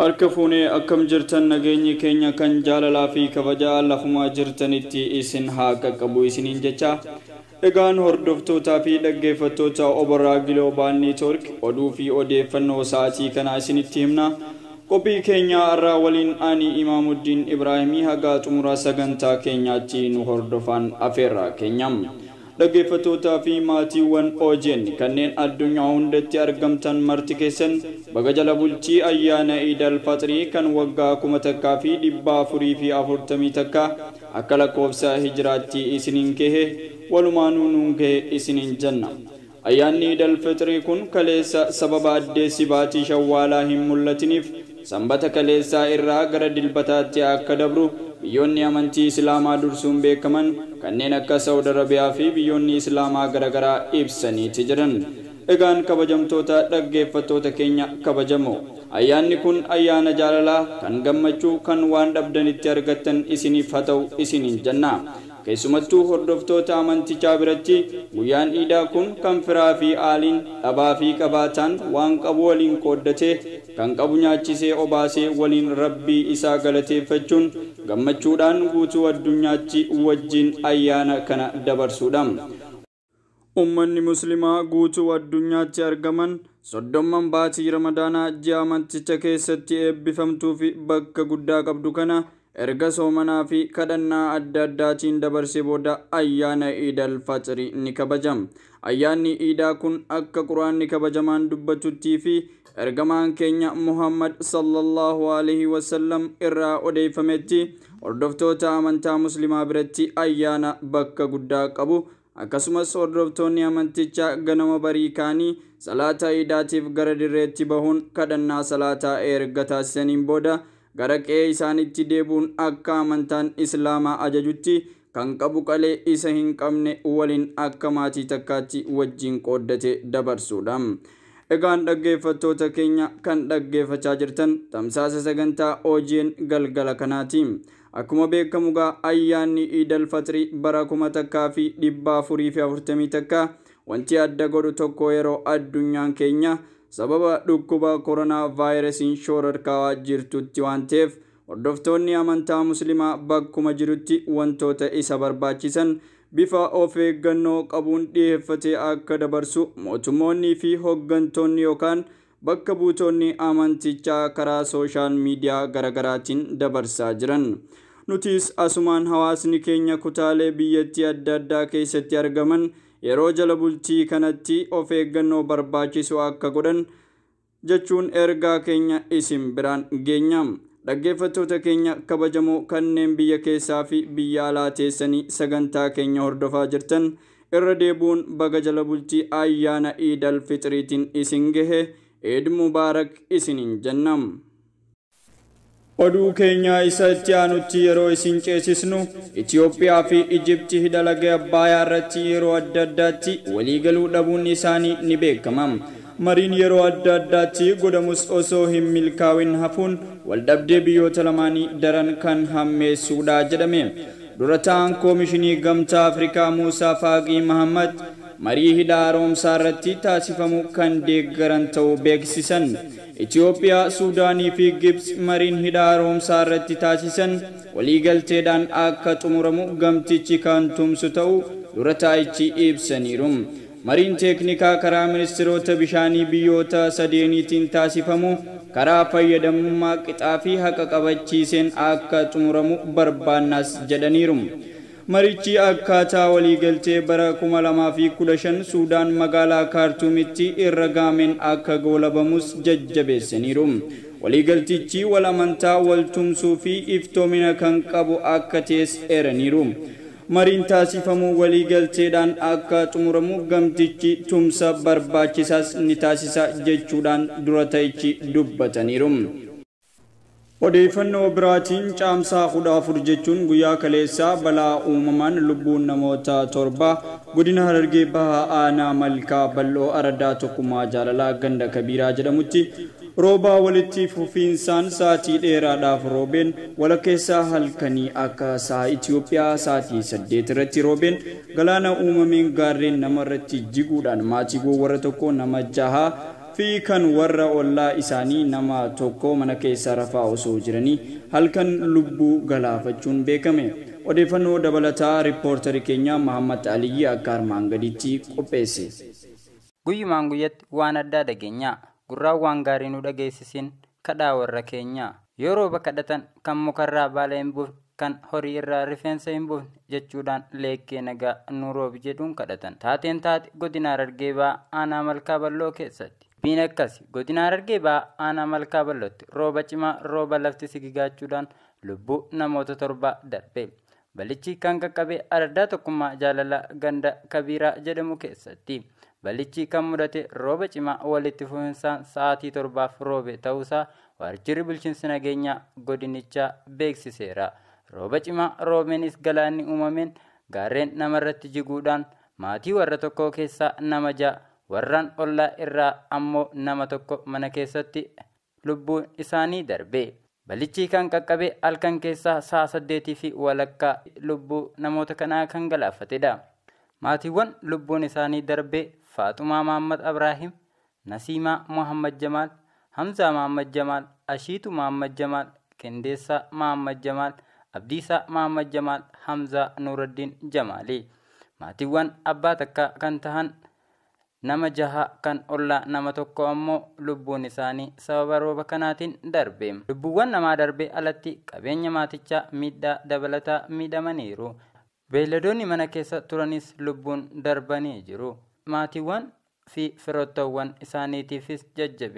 Harka fuunee akkam jirtan nageenyi keenya kan jaalalaa fi kabajaa lafumaa jirtanitti isin haa qaqqabu isiniin jecha. Egaan hordoftootaa fi dhaggeeffattoota Oboraa Giloobal Neetwork oduu fi odeeffannoo sa'aatii kanaa isinitti himna. Qophii keenya irraa waliin ani Imaamuddin Ibraahimii haga xumura sagantaa keenyaatti nu hordofan afeerra keenyam. Dhaggeeffattoota fi maatiiwwan OGN kanneen addunyaa hundatti argamtan marti keessan baga jala bultii ayyaana Iidal Fixrii kan waggaa 1440 takka akka lakkoofsa hijraatti isiniin gahe walumaanuu nuun gahe isiniin jenna. Ayyaanni Iidal Fixrii kun kaleessa sababa addeessi baatii Shawwaalaa hin mul'atiniif sanbata kaleessaa irraa gara dilbataatti akka dabru biyyoonni amantii Islaamaa dursuun beekaman kanneen akka Saudi Arabiyaa fi biyyoonni Islaamaa garagaraa ibsaniiti jiran. Egaan kabajamtoota dhaggeeffattoota keenya kabajamoo, ayyaanni kun ayyaana jaalalaa kan gammachuu kan waan dhabdanitti argattan isiniif haa ta'u isiniin jenna. Keessumattuu hordoftoota amantichaa biratti guyyaan Iidaa kun kan firaa fi aaliin dhabaa fi qabaataan waan qabu waliin qooddatee kan qabu nyaachisee obaasee waliin rabbii isaa galateeffachuun gammachuudhaan guutuu addunyaatti wajjin ayyaana kana dabarsuudha. Ummanni muslimaa guutuu addunyaatti argaman soddomman baatii Ramadaanaa ji'a amanticha keessatti eebbifamtuu fi bakka guddaa qabdu kana erga soomanaa fi kadhannaa adda addaatiin dabarsee booda ayyaana Iidal Fixrii ni kabajam. Ayyaanni Iidaa kun akka Quraanni kabajamaan dubbatutti fi ergamaan keenya Muhammad sallallahu alaihi wasallam irraa odeeffametti hordoftoota amantaa muslimaa biratti ayyaana bakka guddaa qabu. Akkasumas hordoftoonni amantichaa ganama barii kaanii salaata Iidaatiif gara dirreetti bahuun kadhannaa salaataa erga taasisaniin booda gara qe'ee isaanitti deebuun akka amantaan Islaamaa ajajutti kan qabu qalee isa hin qabne waliin akka maatii takkaatti wajjin qooddate dabarsuudha. Egaan dhaggeeffattoota keenya kan dhaggeeffachaa jirtan tamsaasa sagantaa OGN galgala kanaati. Akkuma beekamu ayyaanni Iidal Fixrii bara 1440 takka wanti adda godhu tokko yeroo addunyaan keenya sababa dhukkuba koronaa vaayirasiin shororkaa jirtutti waan ta'eef hordoftoonni amantaa muslimaa bakkuma jirutti wantoota isa barbaachisan bifa of eeggannoo qabuun dhiyeeffatee akka dabarsu mootummoonni fi hoggantoonni yookaan bakka buutonni amantichaa karaa sooshaal miidiyaa garagaraatiin dabarsaa jiran. Nutis asumaan hawaasni keenya kutaalee biyyattii adda addaa keessatti argaman yeroo jala bultii kanatti of eeggannoo barbaachisu akka godhan jechuun ergaa keenya isin biraan geenyam. Dhaggeeffattoota keenya kabajamoo kanneen biyya keessaa fi biyya alaa teessanii sagantaa keenya hordofaa jirtan irra deebuun baga jala bultii ayyaana Iidal Fixriitiin isin gahe Eid Mubaarak isiniin jennam. Oduu keenya isa itti aanutti yeroo isin ceesisnu Itoophiyaa fi Ijipti hidha laga Abbayyaa irratti yeroo adda addaatti waliigaluu dhabuun isaanii ni beekama. Mariin yeroo adda addaatti godhamus osoo hin milkaa'in hafuun waldhabdee biyyoota lamaanii daran kan hammeessuudha jedhame. Dura ta'aan koomishinii gamtaa Afrikaa Muusaa Faaqii Mahammad marii hidha haaromsaa irratti taasifamu kan deeggaran ta'uu beeksisan. Itoophiyaa, Suudaanii fi Gibs mariin hidha haaromsaa irratti taasisan waliigalteedhaan akka xumuramu gamtichi kan tumsu ta'uu dura taa'ichi ibsaniiru. Mariin teeknikaa karaa ministeerota bishaanii biyyoota sadeeniitiin taasifamu karaa fayyadamummaa qixaa fi haqa qabachiiseen akka xumuramu barbaannas jedhaniiru. Marichi akkaataa waliigaltee bara 2015 Suudaan magaalaa Kaartuumitti irra gaameen akka goolabamus jajjabeessaniiru. Waliigaltichi wal amantaa wal tumsuu fi iftoomina kan qabu akka ta'es eeraniiru. Mariin taasifamu waliigalteedhaan akka xumuramu gamtichi tumsa barbaachisaas ni taasisa jechuudhaan dura ta'ichi dubbataniiru. Odeeffannoo biraatiin caamsaa 14 jechuun guyyaa kaleessaa balaa uumamaan lubbuun namoota 7 godina Harargee Bahaa aanaa Malkaa Bal'oo Aradaa Tokkummaa Jaalalaa ganda Kabiiraa jedhamutti Rooba walitti fufiinsaan sa'aatii dheeraadhaaf roobeen walakkeessaa halkanii akka sa'a Itoophiyaa sa'aatii 8 irratti roobeen galaana uumameen gaarreen namarratti jiguudhaan maatii warra tokko nama 6 fi kan warra ollaa isaanii nama tokko mana keessa rafaa osoo jiranii halkan lubbuu galaafachuun beekame. Odeeffannoo dabalataa riippoortari keenya Muhammad Aliyyi akka armaan gaditti qopheesse. Guyyumaan guyyatti waan addaa dhageenya gurraa waan gaarii nu dhageessisin kadhaa warra keenya yeroo kadhatan kan mukarraa baala hin buufne kan horii irraa rifeensa hin buufne jechuudhaan leekkee nagaa nu roobi jedhuun kadhatan. Taateen taate godina Harargee Bahaa aanaa Malkaa Balloo keessatti. Biin akkasi godina Harargee Bahaa aanaa Malkaa Ballootti rooba cimaa rooba lafti sigigaachuudhaan lubbuu namoota 7 darbe. Balichi kan qaqqabe ardaa tokkummaa jaalala ganda kabiiraa jedhamu keessatti. Balichi kan mudate rooba cimaa walitti fufinsaan sa'aatii 7f roobe ta'uusaa waajjirri bulchiinsa nageenyaa godinichaa beeksiseera. Rooba cimaa roobeenis galaanni uumameen gaarreen namarratti jiguudhaan maatii warra tokko keessaa nama 6 warraan ollaa irraa ammoo nama tokko mana keessatti lubbuun isaanii darbe. Balichi kan qaqqabe halkan keessaa sa'a 8 fi walakkaa lubbuu namoota kanaa kan galaafatedha. Maatiiwwan lubbuun isaanii darbe Faaxumaa Muhammad Ibrahim, Nasiimaa Muhammad Jamaal, Hamzaa Muhammad Jamaal, Ashiitu Muhammad Jamaal, Kendeessaa Muhammad Jamaal, Abdiisaa Muhammad Jamaal, Hamzaa Nuruddin Jamaali. Maatiiwwan abbaa takka kan tahan nama 6 kan ollaa nama tokko ammoo lubbuun isaanii sababa rooba kanaatiin darbe. Lubbuuwwan namaa darbe alatti qabeenya maatichaa miidhaa dabalataa miidhamaniiru. Beeyladoonni mana keessa turanis lubbuun darbanii jiru. Maatiiwwan fi firootawwan isaaniitiifis jajjabe.